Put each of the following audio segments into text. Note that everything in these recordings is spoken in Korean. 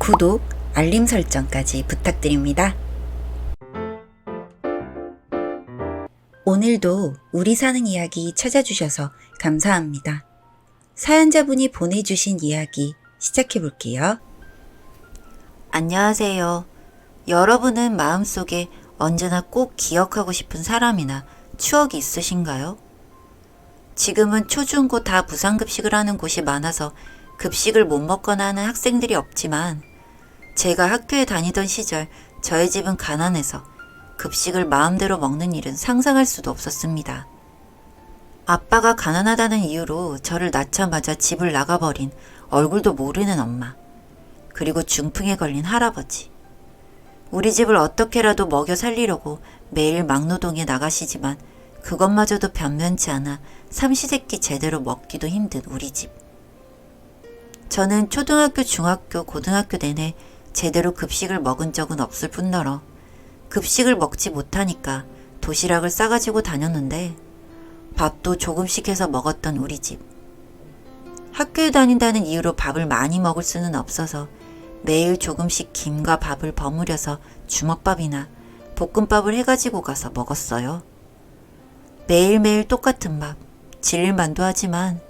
구독, 알림 설정까지 부탁드립니다. 오늘도 우리 사는 이야기 찾아주셔서 감사합니다. 사연자분이 보내주신 이야기 시작해볼게요. 안녕하세요. 여러분은 마음속에 언제나 꼭 기억하고 싶은 사람이나 추억이 있으신가요? 지금은 초중고 다 무상급식을 하는 곳이 많아서 급식을 못 먹거나 하는 학생들이 없지만 제가 학교에 다니던 시절 저희 집은 가난해서 급식을 마음대로 먹는 일은 상상할 수도 없었습니다. 아빠가 가난하다는 이유로 저를 낳자마자 집을 나가버린 얼굴도 모르는 엄마, 그리고 중풍에 걸린 할아버지. 우리 집을 어떻게라도 먹여 살리려고 매일 막노동에 나가시지만 그것마저도 변변치 않아 삼시세끼 제대로 먹기도 힘든 우리 집. 저는 초등학교, 중학교, 고등학교 내내 제대로 급식을 먹은 적은 없을 뿐더러 급식을 먹지 못하니까 도시락을 싸가지고 다녔는데 밥도 조금씩 해서 먹었던 우리 집. 학교에 다닌다는 이유로 밥을 많이 먹을 수는 없어서 매일 조금씩 김과 밥을 버무려서 주먹밥이나 볶음밥을 해가지고 가서 먹었어요. 매일매일 똑같은 밥, 질릴만도 하지만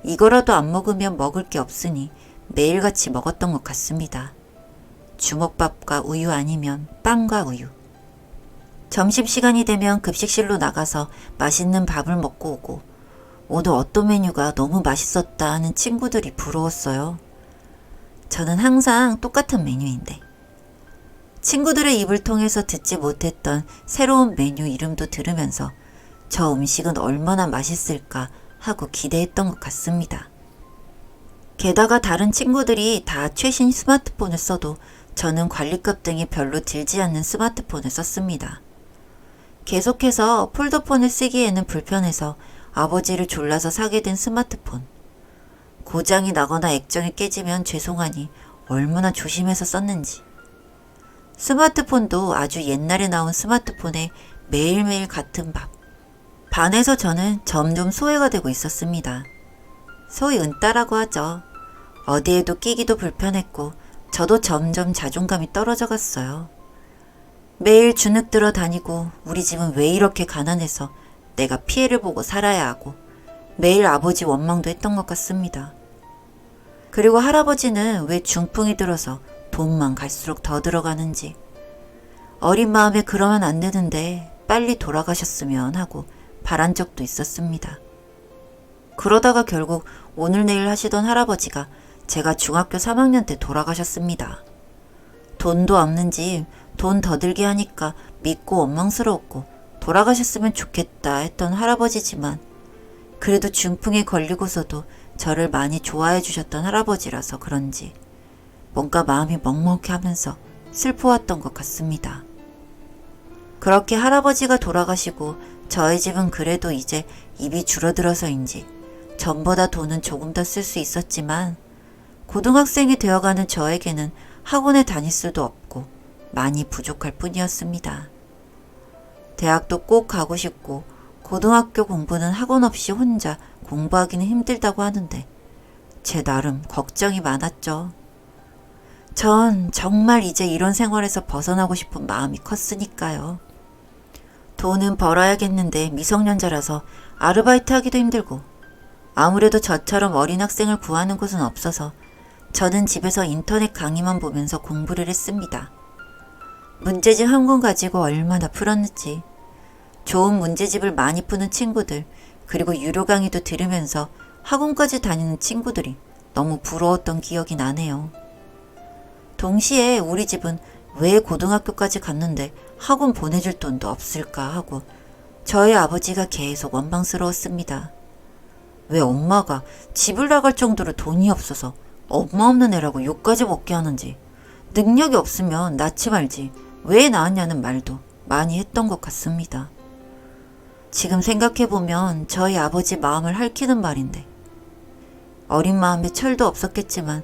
이거라도 안 먹으면 먹을 게 없으니 매일같이 먹었던 것 같습니다. 주먹밥과 우유 아니면 빵과 우유. 점심시간이 되면 급식실로 나가서 맛있는 밥을 먹고 오고 오늘 어떤 메뉴가 너무 맛있었다 하는 친구들이 부러웠어요. 저는 항상 똑같은 메뉴인데 친구들의 입을 통해서 듣지 못했던 새로운 메뉴 이름도 들으면서 저 음식은 얼마나 맛있을까 하고 기대했던 것 같습니다. 게다가 다른 친구들이 다 최신 스마트폰을 써도 저는 관리값 등이 별로 들지 않는 스마트폰을 썼습니다. 계속해서 폴더폰을 쓰기에는 불편해서 아버지를 졸라서 사게 된 스마트폰. 고장이 나거나 액정이 깨지면 죄송하니 얼마나 조심해서 썼는지. 스마트폰도 아주 옛날에 나온 스마트폰에 매일매일 같은 밥. 반해서 저는 점점 소외가 되고 있었습니다. 소위 은따라고 하죠. 어디에도 끼기도 불편했고 저도 점점 자존감이 떨어져 갔어요. 매일 주눅 들어 다니고 우리 집은 왜 이렇게 가난해서 내가 피해를 보고 살아야 하고 매일 아버지 원망도 했던 것 같습니다. 그리고 할아버지는 왜 중풍이 들어서 돈만 갈수록 더 들어가는지 어린 마음에 그러면 안 되는데 빨리 돌아가셨으면 하고 바란 적도 있었습니다. 그러다가 결국 오늘 내일 하시던 할아버지가 제가 중학교 3학년 때 돌아가셨습니다. 돈도 없는 집 돈 더 들게 하니까 믿고 원망스러웠고 돌아가셨으면 좋겠다 했던 할아버지지만 그래도 중풍에 걸리고서도 저를 많이 좋아해 주셨던 할아버지라서 그런지 뭔가 마음이 먹먹해하면서 슬퍼왔던 것 같습니다. 그렇게 할아버지가 돌아가시고 저희 집은 그래도 이제 입이 줄어들어서인지 전보다 돈은 조금 더 쓸 수 있었지만 고등학생이 되어가는 저에게는 학원에 다닐 수도 없고 많이 부족할 뿐이었습니다. 대학도 꼭 가고 싶고 고등학교 공부는 학원 없이 혼자 공부하기는 힘들다고 하는데 제 나름 걱정이 많았죠. 전 정말 이제 이런 생활에서 벗어나고 싶은 마음이 컸으니까요. 돈은 벌어야겠는데 미성년자라서 아르바이트 하기도 힘들고 아무래도 저처럼 어린 학생을 구하는 곳은 없어서 저는 집에서 인터넷 강의만 보면서 공부를 했습니다. 문제집 한 권 가지고 얼마나 풀었는지 좋은 문제집을 많이 푸는 친구들 그리고 유료 강의도 들으면서 학원까지 다니는 친구들이 너무 부러웠던 기억이 나네요. 동시에 우리 집은 왜 고등학교까지 갔는데 학원 보내줄 돈도 없을까 하고 저희 아버지가 계속 원망스러웠습니다. 왜 엄마가 집을 나갈 정도로 돈이 없어서 엄마 없는 애라고 욕까지 먹게 하는지 능력이 없으면 낳지 말지 왜 낳았냐는 말도 많이 했던 것 같습니다. 지금 생각해보면 저희 아버지 마음을 핥히는 말인데 어린 마음에 철도 없었겠지만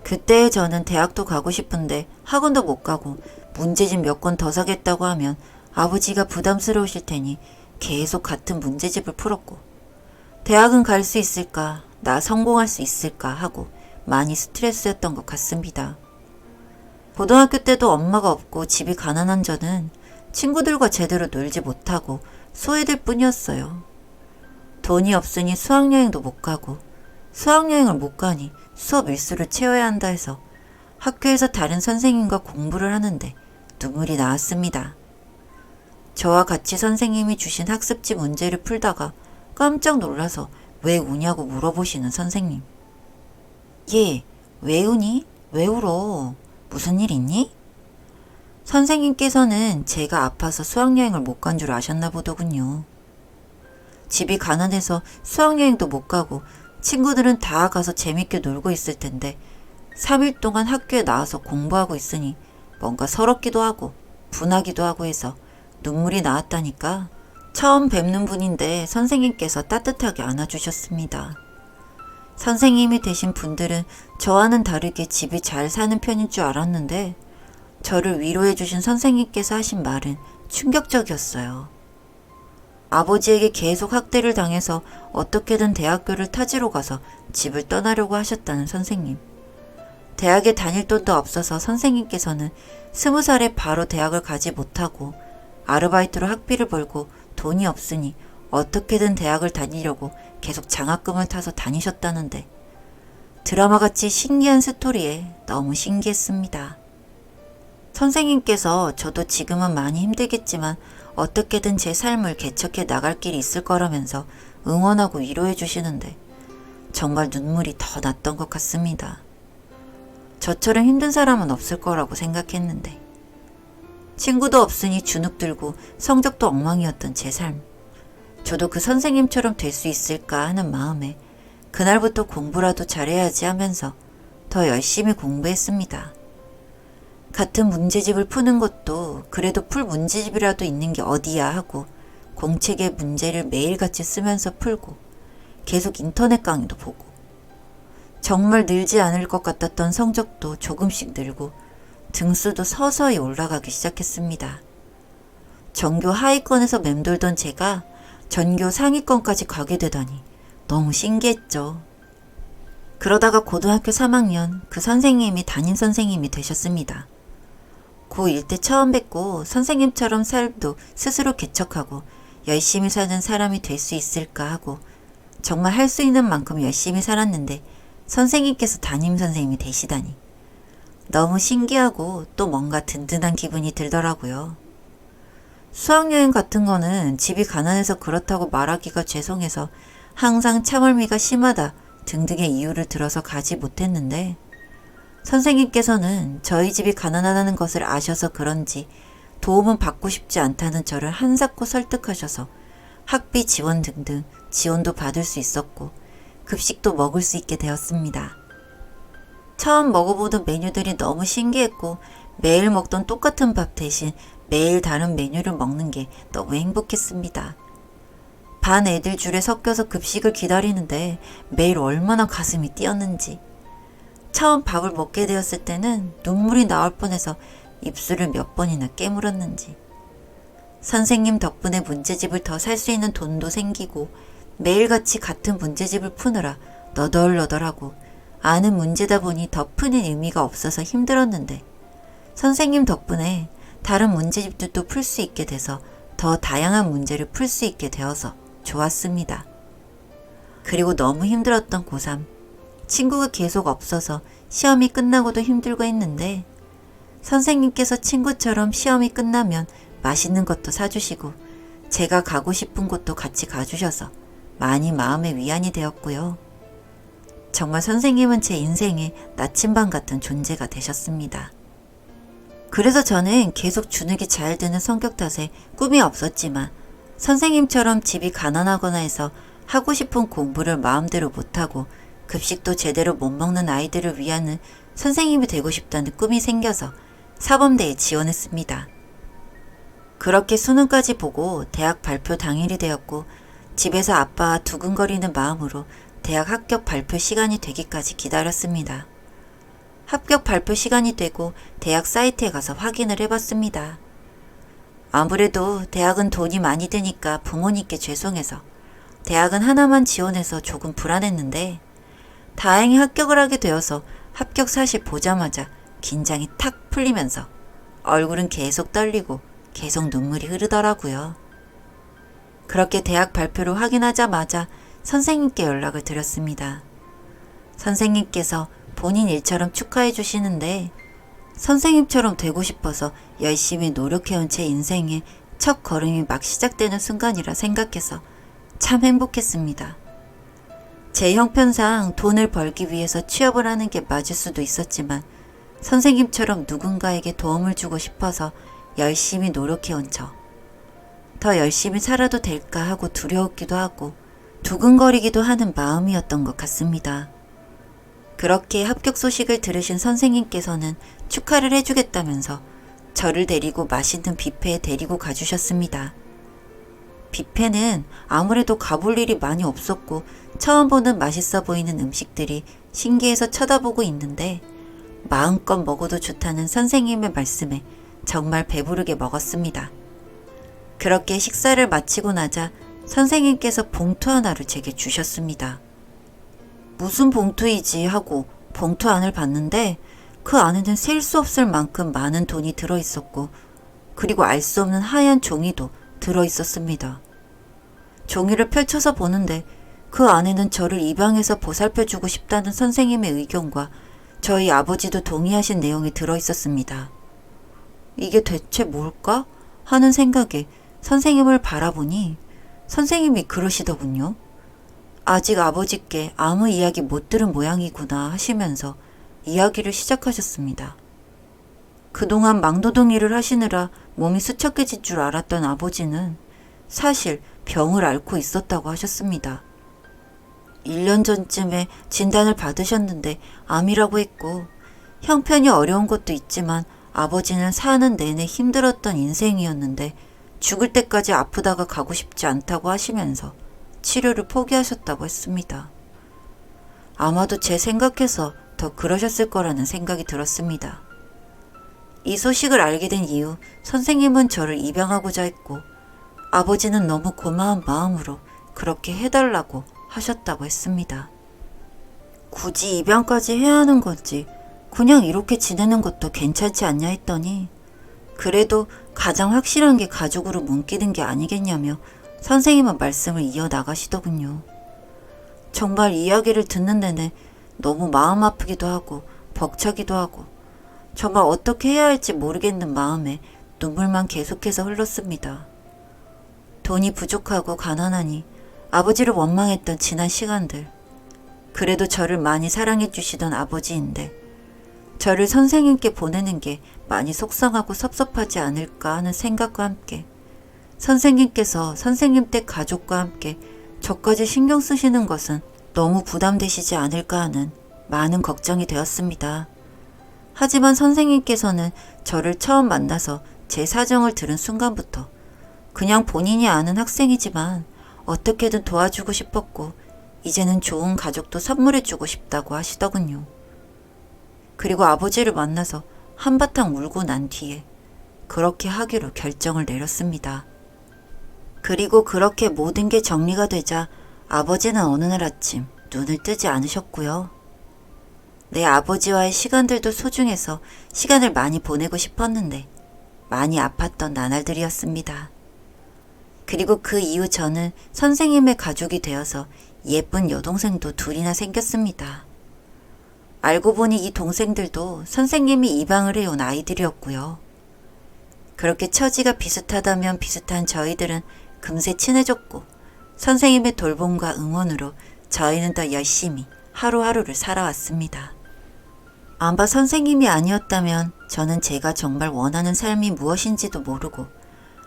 그때의 저는 대학도 가고 싶은데 학원도 못 가고 문제집 몇 권 더 사겠다고 하면 아버지가 부담스러우실 테니 계속 같은 문제집을 풀었고 대학은 갈 수 있을까, 나 성공할 수 있을까 하고 많이 스트레스였던 것 같습니다. 고등학교 때도 엄마가 없고 집이 가난한 저는 친구들과 제대로 놀지 못하고 소외될 뿐이었어요. 돈이 없으니 수학여행도 못 가고 수학여행을 못 가니 수업 일수를 채워야 한다 해서 학교에서 다른 선생님과 공부를 하는데 눈물이 나왔습니다. 저와 같이 선생님이 주신 학습지 문제를 풀다가 깜짝 놀라서 왜 우냐고 물어보시는 선생님. 얘, 왜 우니? 왜 울어? 무슨 일 있니? 선생님께서는 제가 아파서 수학여행을 못 간 줄 아셨나 보더군요. 집이 가난해서 수학여행도 못 가고 친구들은 다 가서 재밌게 놀고 있을 텐데 3일 동안 학교에 나와서 공부하고 있으니 뭔가 서럽기도 하고 분하기도 하고 해서 눈물이 나왔다니까. 처음 뵙는 분인데 선생님께서 따뜻하게 안아주셨습니다. 선생님이 되신 분들은 저와는 다르게 집이 잘 사는 편인 줄 알았는데 저를 위로해 주신 선생님께서 하신 말은 충격적이었어요. 아버지에게 계속 학대를 당해서 어떻게든 대학교를 타지로 가서 집을 떠나려고 하셨다는 선생님. 대학에 다닐 돈도 없어서 선생님께서는 20살에 바로 대학을 가지 못하고 아르바이트로 학비를 벌고 돈이 없으니 어떻게든 대학을 다니려고 계속 장학금을 타서 다니셨다는데 드라마같이 신기한 스토리에 너무 신기했습니다. 선생님께서 저도 지금은 많이 힘들겠지만 어떻게든 제 삶을 개척해 나갈 길이 있을 거라면서 응원하고 위로해 주시는데 정말 눈물이 더 났던 것 같습니다. 저처럼 힘든 사람은 없을 거라고 생각했는데 친구도 없으니 주눅 들고 성적도 엉망이었던 제 삶. 저도 그 선생님처럼 될 수 있을까 하는 마음에 그날부터 공부라도 잘해야지 하면서 더 열심히 공부했습니다. 같은 문제집을 푸는 것도 그래도 풀 문제집이라도 있는 게 어디야 하고 공책의 문제를 매일같이 쓰면서 풀고 계속 인터넷 강의도 보고 정말 늘지 않을 것 같았던 성적도 조금씩 늘고 등수도 서서히 올라가기 시작했습니다. 전교 하위권에서 맴돌던 제가 전교 상위권까지 가게 되다니 너무 신기했죠. 그러다가 고등학교 3학년 그 선생님이 담임 선생님이 되셨습니다. 고1 때 처음 뵙고 선생님처럼 삶도 스스로 개척하고 열심히 사는 사람이 될 수 있을까 하고 정말 할 수 있는 만큼 열심히 살았는데 선생님께서 담임 선생님이 되시다니 너무 신기하고 또 뭔가 든든한 기분이 들더라고요. 수학여행 같은 거는 집이 가난해서 그렇다고 말하기가 죄송해서 항상 참을미가 심하다 등등의 이유를 들어서 가지 못했는데 선생님께서는 저희 집이 가난하다는 것을 아셔서 그런지 도움은 받고 싶지 않다는 저를 한사코 설득하셔서 학비 지원 등등 지원도 받을 수 있었고 급식도 먹을 수 있게 되었습니다. 처음 먹어보던 메뉴들이 너무 신기했고 매일 먹던 똑같은 밥 대신 매일 다른 메뉴를 먹는 게 너무 행복했습니다. 반 애들 줄에 섞여서 급식을 기다리는데 매일 얼마나 가슴이 뛰었는지. 처음 밥을 먹게 되었을 때는 눈물이 나올 뻔해서 입술을 몇 번이나 깨물었는지. 선생님 덕분에 문제집을 더 살 수 있는 돈도 생기고 매일같이 같은 문제집을 푸느라 너덜너덜하고 아는 문제다 보니 더 푸는 의미가 없어서 힘들었는데 선생님 덕분에 다른 문제집들도 풀 수 있게 돼서 더 다양한 문제를 풀 수 있게 되어서 좋았습니다. 그리고 너무 힘들었던 고3. 친구가 계속 없어서 시험이 끝나고도 힘들고 했는데 선생님께서 친구처럼 시험이 끝나면 맛있는 것도 사주시고 제가 가고 싶은 곳도 같이 가주셔서 많이 마음의 위안이 되었고요. 정말 선생님은 제 인생의 나침반 같은 존재가 되셨습니다. 그래서 저는 계속 주눅이 잘 드는 성격 탓에 꿈이 없었지만 선생님처럼 집이 가난하거나 해서 하고 싶은 공부를 마음대로 못하고 급식도 제대로 못 먹는 아이들을 위하는 선생님이 되고 싶다는 꿈이 생겨서 사범대에 지원했습니다. 그렇게 수능까지 보고 대학 발표 당일이 되었고 집에서 아빠와 두근거리는 마음으로 대학 합격 발표 시간이 되기까지 기다렸습니다. 합격 발표 시간이 되고 대학 사이트에 가서 확인을 해봤습니다. 아무래도 대학은 돈이 많이 드니까 부모님께 죄송해서 대학은 하나만 지원해서 조금 불안했는데 다행히 합격을 하게 되어서 합격 사실 보자마자 긴장이 탁 풀리면서 얼굴은 계속 떨리고 계속 눈물이 흐르더라고요. 그렇게 대학 발표를 확인하자마자 선생님께 연락을 드렸습니다. 선생님께서 본인 일처럼 축하해 주시는데 선생님처럼 되고 싶어서 열심히 노력해온 제 인생의 첫 걸음이 막 시작되는 순간이라 생각해서 참 행복했습니다. 제 형편상 돈을 벌기 위해서 취업을 하는 게 맞을 수도 있었지만 선생님처럼 누군가에게 도움을 주고 싶어서 열심히 노력해온 저. 더 열심히 살아도 될까 하고 두려웠기도 하고 두근거리기도 하는 마음이었던 것 같습니다. 그렇게 합격 소식을 들으신 선생님께서는 축하를 해주겠다면서 저를 데리고 맛있는 뷔페에 데리고 가주셨습니다. 뷔페는 아무래도 가볼 일이 많이 없었고 처음 보는 맛있어 보이는 음식들이 신기해서 쳐다보고 있는데 마음껏 먹어도 좋다는 선생님의 말씀에 정말 배부르게 먹었습니다. 그렇게 식사를 마치고 나자 선생님께서 봉투 하나를 제게 주셨습니다. 무슨 봉투이지 하고 봉투 안을 봤는데 그 안에는 셀 수 없을 만큼 많은 돈이 들어있었고 그리고 알 수 없는 하얀 종이도 들어있었습니다. 종이를 펼쳐서 보는데 그 안에는 저를 입양해서 보살펴주고 싶다는 선생님의 의견과 저희 아버지도 동의하신 내용이 들어있었습니다. 이게 대체 뭘까? 하는 생각에 선생님을 바라보니 선생님이 그러시더군요. 아직 아버지께 아무 이야기 못 들은 모양이구나 하시면서 이야기를 시작하셨습니다. 그동안 망노동 일을 하시느라 몸이 수척해질 줄 알았던 아버지는 사실 병을 앓고 있었다고 하셨습니다. 1년 전쯤에 진단을 받으셨는데 암이라고 했고 형편이 어려운 것도 있지만 아버지는 사는 내내 힘들었던 인생이었는데 죽을 때까지 아프다가 가고 싶지 않다고 하시면서 치료를 포기하셨다고 했습니다. 아마도 제 생각해서 더 그러셨을 거라는 생각이 들었습니다. 이 소식을 알게 된 이후 선생님은 저를 입양하고자 했고 아버지는 너무 고마운 마음으로 그렇게 해달라고 하셨다고 했습니다. 굳이 입양까지 해야 하는 건지 그냥 이렇게 지내는 것도 괜찮지 않냐 했더니 그래도 가장 확실한 게 가족으로 뭉기는 게 아니겠냐며 선생님은 말씀을 이어나가시더군요. 정말 이야기를 듣는 내내 너무 마음 아프기도 하고 벅차기도 하고 정말 어떻게 해야 할지 모르겠는 마음에 눈물만 계속해서 흘렀습니다. 돈이 부족하고 가난하니 아버지를 원망했던 지난 시간들. 그래도 저를 많이 사랑해 주시던 아버지인데 저를 선생님께 보내는 게 많이 속상하고 섭섭하지 않을까 하는 생각과 함께 선생님께서 선생님 댁 가족과 함께 저까지 신경 쓰시는 것은 너무 부담되시지 않을까 하는 많은 걱정이 되었습니다. 하지만 선생님께서는 저를 처음 만나서 제 사정을 들은 순간부터 그냥 본인이 아는 학생이지만 어떻게든 도와주고 싶었고 이제는 좋은 가족도 선물해주고 싶다고 하시더군요. 그리고 아버지를 만나서 한바탕 울고 난 뒤에 그렇게 하기로 결정을 내렸습니다. 그리고 그렇게 모든 게 정리가 되자 아버지는 어느 날 아침 눈을 뜨지 않으셨고요. 내 아버지와의 시간들도 소중해서 시간을 많이 보내고 싶었는데 많이 아팠던 나날들이었습니다. 그리고 그 이후 저는 선생님의 가족이 되어서 예쁜 여동생도 둘이나 생겼습니다. 알고 보니 이 동생들도 선생님이 입양을 해온 아이들이었고요. 그렇게 처지가 비슷하다면 비슷한 저희들은 금세 친해졌고 선생님의 돌봄과 응원으로 저희는 더 열심히 하루하루를 살아왔습니다. 아마 선생님이 아니었다면 저는 제가 정말 원하는 삶이 무엇인지도 모르고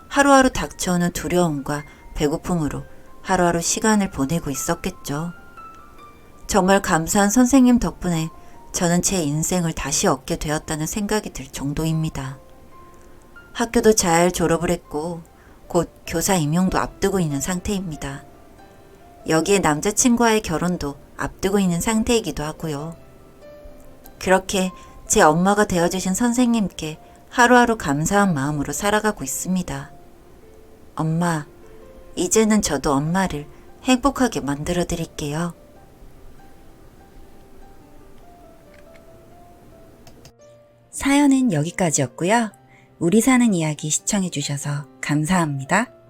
하루하루 닥쳐오는 두려움과 배고픔으로 하루하루 시간을 보내고 있었겠죠. 정말 감사한 선생님 덕분에 저는 제 인생을 다시 얻게 되었다는 생각이 들 정도입니다. 학교도 잘 졸업을 했고 곧 교사 임용도 앞두고 있는 상태입니다. 여기에 남자친구와의 결혼도 앞두고 있는 상태이기도 하고요. 그렇게 제 엄마가 되어주신 선생님께 하루하루 감사한 마음으로 살아가고 있습니다. 엄마, 이제는 저도 엄마를 행복하게 만들어 드릴게요. 네, 사연은 여기까지였고요. 우리 사는 이야기 시청해주셔서 감사합니다.